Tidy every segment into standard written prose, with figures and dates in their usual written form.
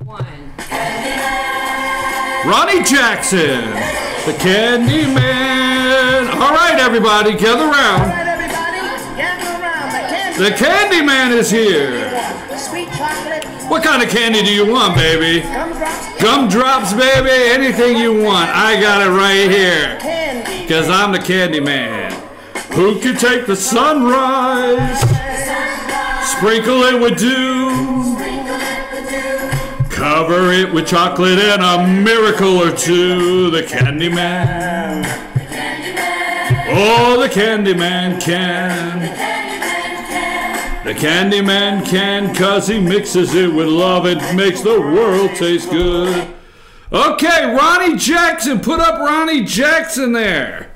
one. Ronnie Jackson, the Candy Man. All right, everybody, gather around. All right, everybody, gather around. The Candy Man is here. Sweet chocolate. What kind of candy do you want, baby? Gumdrops. Gumdrops, baby. Anything you want. I got it right here. Candy. Because I'm the Candy Man. Who can take the sunrise? Sprinkle it with dew. Cover it with chocolate and a miracle or two. The Candy Man. Oh, the Candy Man can. The Candy Man can, 'cause he mixes it with love. It makes the world taste good. Okay, Ronnie Jackson. Put up Ronnie Jackson there.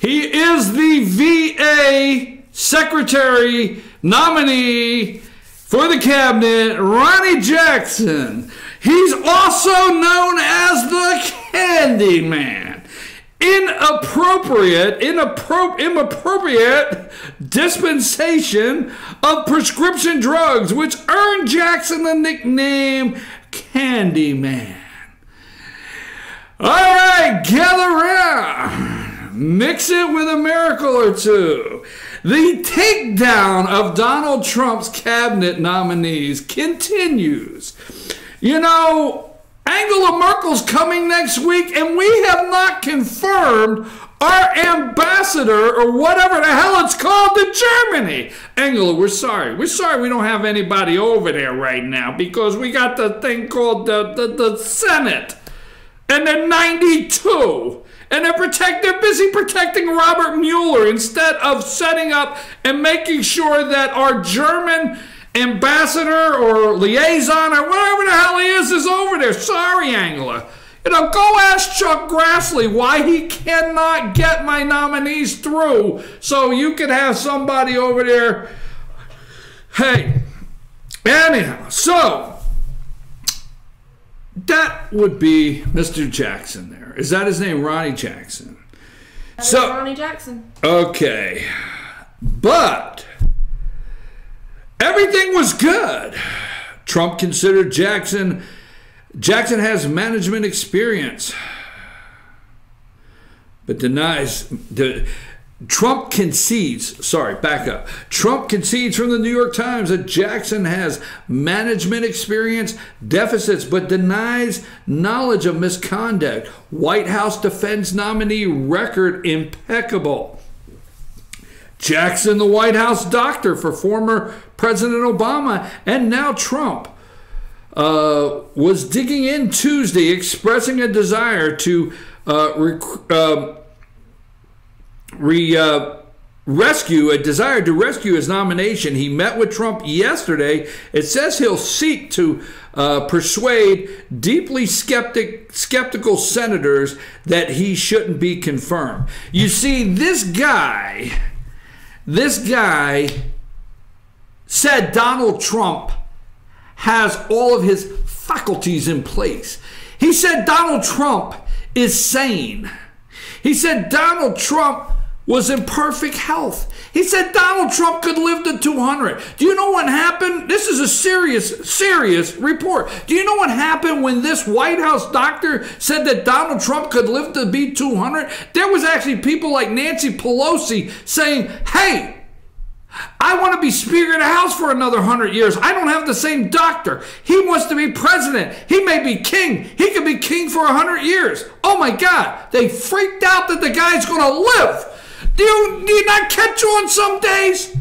He is the VA Secretary nominee for the cabinet, Ronnie Jackson. He's also known as the Candy Man. Inappropriate dispensation of prescription drugs, which earned Jackson the nickname Candy Man. All right, gather around. Mix it with a miracle or two. The takedown of Donald Trump's cabinet nominees continues. You know, Angela Merkel's coming next week, and we have not confirmed our ambassador, or whatever the hell it's called, to Germany. Angela, we're sorry. We're sorry we don't have anybody over there right now, because we got the thing called the Senate, and they're 92. And they're busy protecting Robert Mueller instead of setting up and making sure that our German ambassador or liaison or whatever the hell he is over there. Sorry, Angela. You know, go ask Chuck Grassley why he cannot get my nominees through so you can have somebody over there. Hey, anyhow, so that would be Mr. Jackson there. Is that his name, Ronnie Jackson? So Ronnie Jackson. Okay, but everything was good. Trump considered Jackson has management experience, but denies Trump concedes from the New York Times that Jackson has management experience deficits, but denies knowledge of misconduct. White House defense nominee record impeccable. Jackson, the White House doctor for former President Obama and now Trump, was digging in Tuesday, expressing a desire to rescue his nomination. He met with Trump yesterday. It says he'll seek to persuade deeply skeptical senators that he shouldn't be confirmed. You see, this guy said Donald Trump has all of his faculties in place. He said Donald Trump is sane. He said Donald Trump was in perfect health. He said Donald Trump could live to 200. Do you know what happened? This is a serious report. Do you know what happened when this White House doctor said that Donald Trump could live to be 200? There was actually people like Nancy Pelosi saying, hey, I want to be Speaker of the House for another 100 years. I don't have the same doctor. He wants to be president. He may be king. He could be king for 100 years. Oh my God. They freaked out that the guy's going to live. Do you not catch on some days?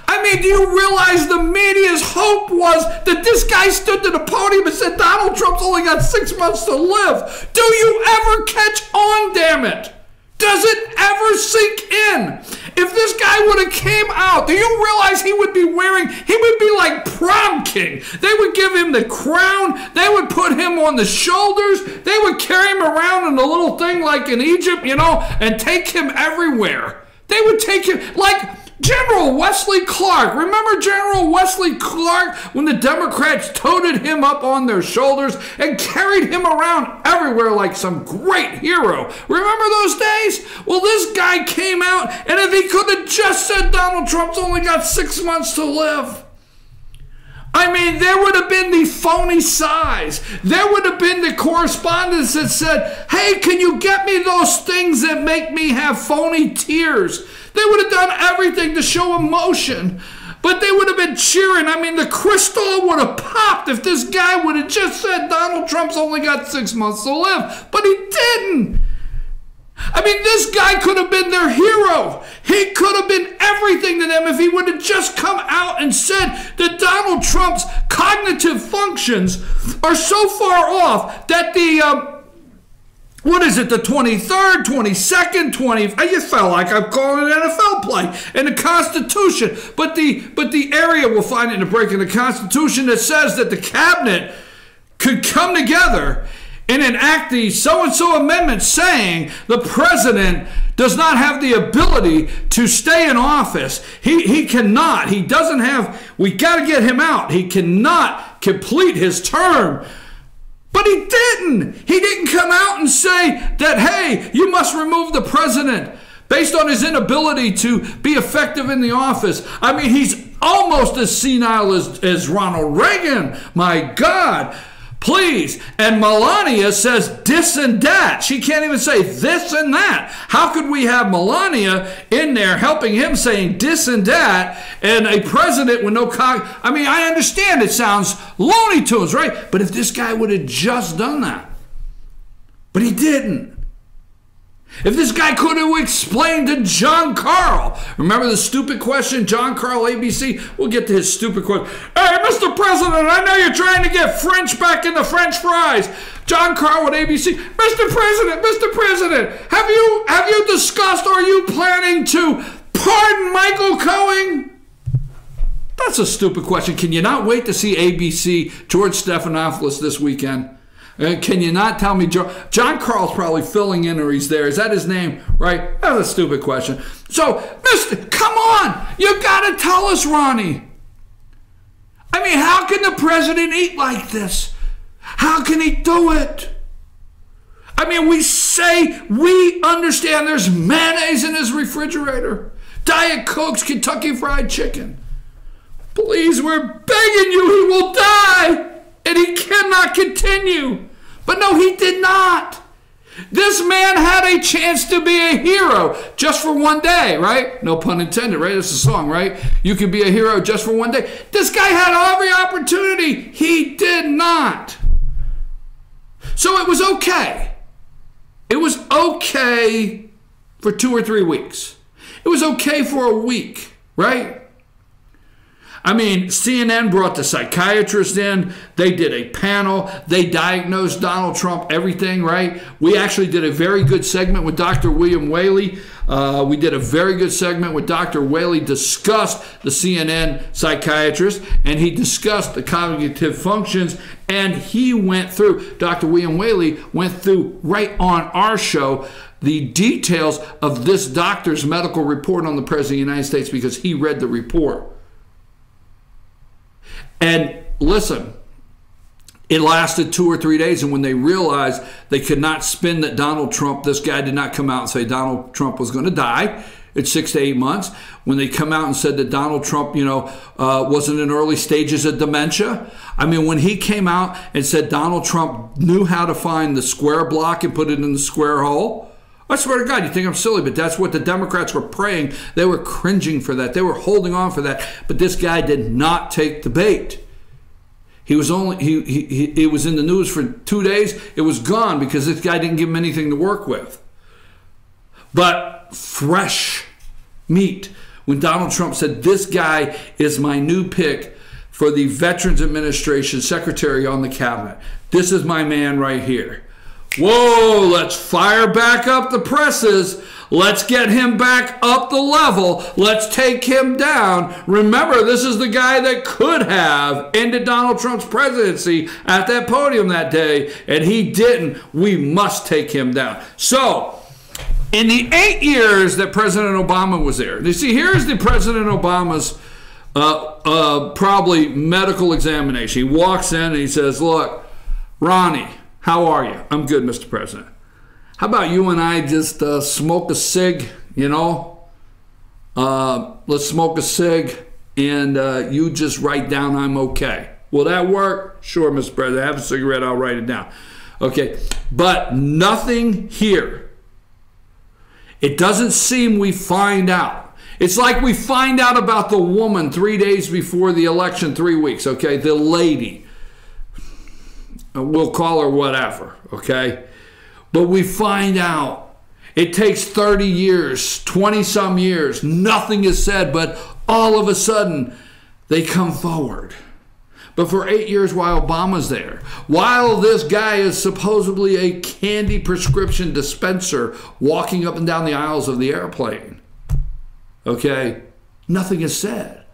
I mean, do you realize the media's hope was that this guy stood to the podium and said Donald Trump's only got 6 months to live? Do you ever catch on, damn it? Does it ever sink in? If this guy would have came out, do you realize he would be like prom king. They would give him the crown. They would put him on the shoulders. They would carry him around in a little thing like in Egypt, you know, and take him everywhere. They would take him like General Wesley Clark. Remember General Wesley Clark when the Democrats toted him up on their shoulders and carried him around everywhere like some great hero? Remember those days? Well, this guy came out, and if he could have just said Donald Trump's only got 6 months to live, I mean, there would have been the phony sighs. There would have been the correspondence that said, hey, can you get me those things that make me have phony tears? They would have done everything to show emotion. But they would have been cheering. I mean, the crystal would have popped if this guy would have just said Donald Trump's only got 6 months to live. But he didn't. I mean, this guy could have been their hero. He could have been everything to them if he would have just come out and said that Donald Trump's cognitive functions are so far off that the, what is it, the 23rd, 22nd, 20th, I just felt like I'm calling an NFL play, and the Constitution. But the area we'll find in the break in the Constitution that says that the cabinet could come together and enact the so-and-so amendment saying the president does not have the ability to stay in office. He cannot. He doesn't have, we got to get him out. He cannot complete his term. But he didn't. He didn't come out and say that, hey, you must remove the president based on his inability to be effective in the office. I mean, he's almost as senile as Ronald Reagan. My God. Please. And Melania says this and that. She can't even say this and that. How could we have Melania in there helping him saying this and that and a president with no I mean, I understand it sounds Looney Tunes, right? But if this guy would have just done that. But he didn't. If this guy could have explained to John Carl, remember the stupid question, John Carl, ABC? We'll get to his stupid question. Hey, Mr. President, I know you're trying to get French back in the French fries. John Carl with ABC. Mr. President, have you discussed, or are you planning to pardon Michael Cohen? That's a stupid question. Can you not wait to see ABC, George Stephanopoulos this weekend? Can you not tell me John Carl's probably filling in, or he's there? Is that his name? Right? That's a stupid question. So, come on. You got to tell us, Ronnie. I mean, how can the president eat like this? How can he do it? I mean, we understand there's mayonnaise in his refrigerator. Diet Cokes, Kentucky Fried Chicken. Please, we're begging you, he will die. And he cannot continue. But no, he did not. This man had a chance to be a hero just for one day, right? No pun intended, right? That's a song, right? You can be a hero just for one day. This guy had every opportunity. He did not. So it was okay. It was okay for 2 or 3 weeks. It was okay for a week, right? I mean, CNN brought the psychiatrist in. They did a panel. They diagnosed Donald Trump, everything, right? We actually did a very good segment with Dr. William Whaley. We did a very good segment with Dr. Whaley, discussed the CNN psychiatrist, and he discussed the cognitive functions, and he went through, Dr. William Whaley went through right on our show the details of this doctor's medical report on the President of the United States because he read the report. And listen, it lasted 2 or 3 days, and when they realized they could not spin that Donald Trump, this guy did not come out and say Donald Trump was going to die at 6 to 8 months. When they come out and said that Donald Trump, wasn't in early stages of dementia. I mean, when he came out and said Donald Trump knew how to find the square block and put it in the square hole, I swear to God, you think I'm silly, but that's what the Democrats were praying. They were cringing for that. They were holding on for that. But this guy did not take the bait. He was it was in the news for 2 days. It was gone because this guy didn't give him anything to work with. But fresh meat. When Donald Trump said, this guy is my new pick for the Veterans Administration Secretary on the cabinet. This is my man right here. Whoa, let's fire back up the presses. Let's get him back up the level. Let's take him down. Remember, this is the guy that could have ended Donald Trump's presidency at that podium that day, and he didn't. We must take him down. So, in the 8 years that President Obama was there, you see, here's the President Obama's probably medical examination. He walks in and he says, look, Ronnie, how are you? I'm good, Mr. President. How about you and I just smoke a cig, let's smoke a cig, and you just write down I'm okay. Will that work? Sure, Mr. President. Have a cigarette. I'll write it down. Okay. But nothing here. It doesn't seem we find out. It's like we find out about the woman 3 days before the election, 3 weeks, okay? The lady. We'll call her whatever, okay? But we find out. It takes 30 years, 20-some years. Nothing is said, but all of a sudden, they come forward. But for 8 years while Obama's there, while this guy is supposedly a candy prescription dispenser walking up and down the aisles of the airplane, okay, nothing is said.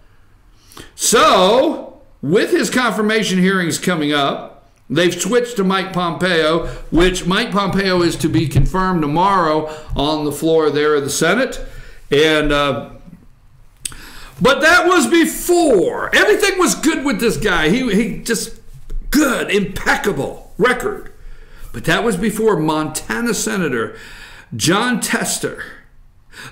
So, with his confirmation hearings coming up, they've switched to Mike Pompeo, which Mike Pompeo is to be confirmed tomorrow on the floor there of the Senate. And but that was before. Everything was good with this guy. He just good, impeccable record. But that was before Montana Senator Jon Tester,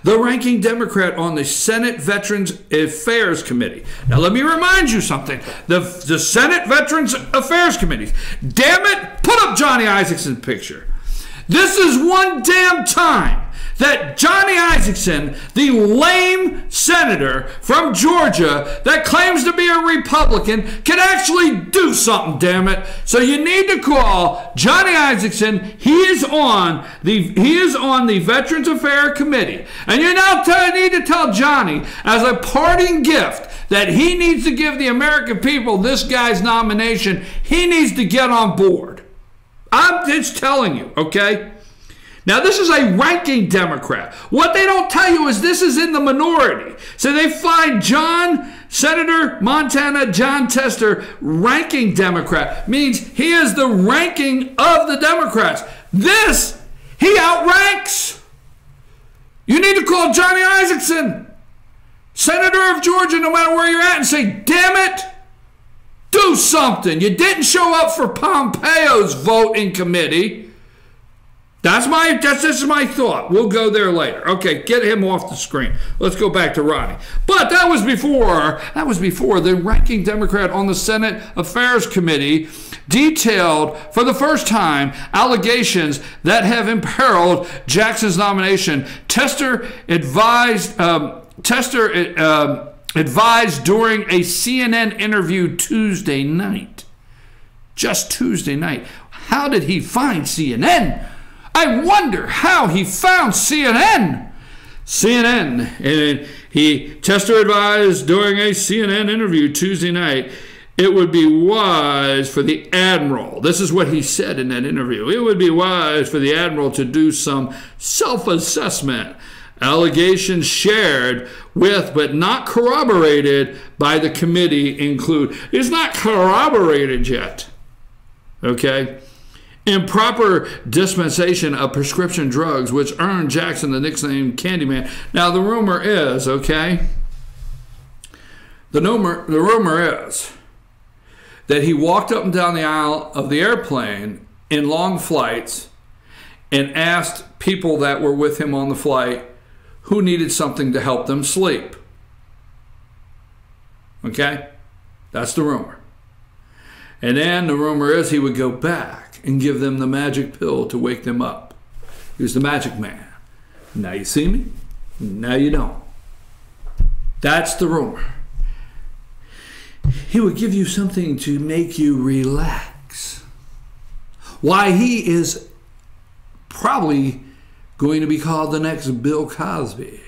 the ranking Democrat on the Senate Veterans Affairs Committee. Now, let me remind you something. The Senate Veterans Affairs Committee, damn it, put up Johnny Isaacsen's picture. This is one damn time that Johnny Isaacson, the lame senator from Georgia that claims to be a Republican, can actually do something, damn it. So you need to call Johnny Isaacson. He is on the Veterans Affairs Committee. And you now need to tell Johnny, as a parting gift, that he needs to give the American people this guy's nomination. He needs to get on board. I'm just telling you, okay? Now, this is a ranking Democrat. What they don't tell you is this is in the minority. So they find Senator Montana Jon Tester, ranking Democrat, means he is the ranking of the Democrats. This, he outranks. You need to call Johnny Isaacson, Senator of Georgia, no matter where you're at, and say, damn it, do something. You didn't show up for Pompeo's vote in committee. This is my thought. We'll go there later. Okay, get him off the screen. Let's go back to Ronnie. But that was before the ranking Democrat on the Senate Affairs Committee detailed for the first time allegations that have imperiled Jackson's nomination. Tester advised during a CNN interview Tuesday night. Just Tuesday night. How did he find CNN? I wonder how he found CNN. Tester advised during a CNN interview Tuesday night, it would be wise for the admiral. This is what he said in that interview. It would be wise for the admiral to do some self-assessment. Allegations shared with but not corroborated by the committee include, it's not corroborated yet, okay? Improper dispensation of prescription drugs, which earned Jackson the nickname Candyman. Now, the rumor is, okay, the rumor is that he walked up and down the aisle of the airplane in long flights and asked people that were with him on the flight who needed something to help them sleep. Okay? That's the rumor. And then the rumor is he would go back and give them the magic pill to wake them up. He was the magic man. Now you see me, now you don't. That's the rumor. He would give you something to make you relax. Why, he is probably going to be called the next Bill Cosby.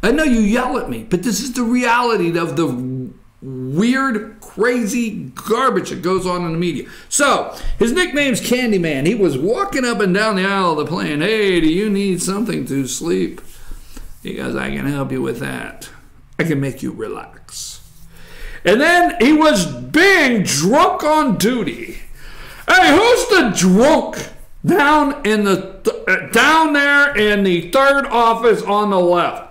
I know you yell at me, but this is the reality of the weird, crazy garbage that goes on in the media. So, his nickname's Candyman. He was walking up and down the aisle of the plane. Hey, do you need something to sleep? He goes, I can help you with that. I can make you relax. And then he was being drunk on duty. Hey, who's the drunk down there in the third office on the left?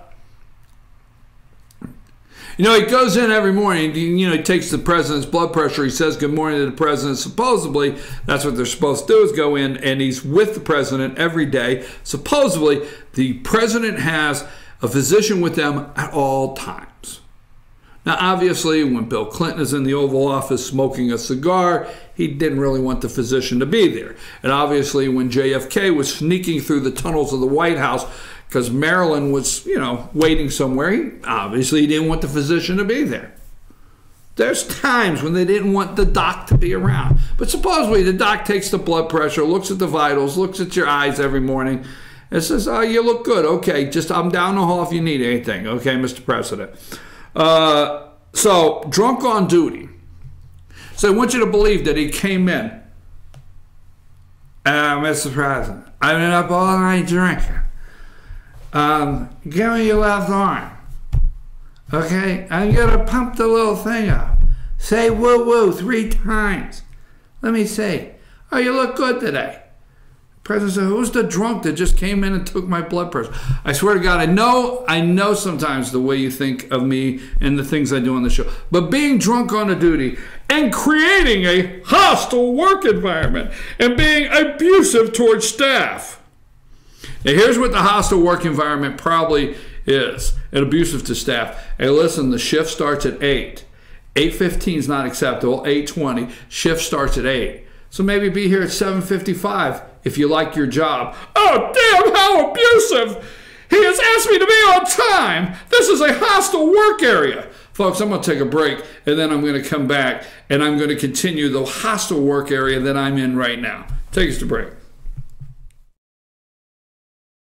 You know, he goes in every morning, you know, he takes the president's blood pressure, he says good morning to the president. Supposedly, that's what they're supposed to do, is go in, and he's with the president every day. Supposedly, the president has a physician with them at all times. Now, obviously, when Bill Clinton is in the Oval Office smoking a cigar, he didn't really want the physician to be there. And obviously, when JFK was sneaking through the tunnels of the White House because Marilyn was, waiting somewhere, he obviously didn't want the physician to be there. There's times when they didn't want the doc to be around. But supposedly, the doc takes the blood pressure, looks at the vitals, looks at your eyes every morning, and says, oh, you look good. Okay, just I'm down the hall if you need anything. Okay, Mr. President. So, drunk on duty. So I want you to believe that he came in. Mr. President, I've been up all night drinking. Give me your left arm. Okay? I'm going to pump the little thing up. Say woo woo 3 times. Let me see. Oh, you look good today. President said, who's the drunk that just came in and took my blood pressure? I swear to God, I know sometimes the way you think of me and the things I do on the show. But being drunk on a duty and creating a hostile work environment and being abusive towards staff. Now, here's what the hostile work environment probably is, and abusive to staff. Hey, listen, the shift starts at 8. 8:15 is not acceptable. 8:20, shift starts at 8. So maybe be here at 7:55 if you like your job. Oh, damn, how abusive! He has asked me to be on time. This is a hostile work area. Folks, I'm going to take a break, and then I'm going to come back, and I'm going to continue the hostile work area that I'm in right now. Take us to break.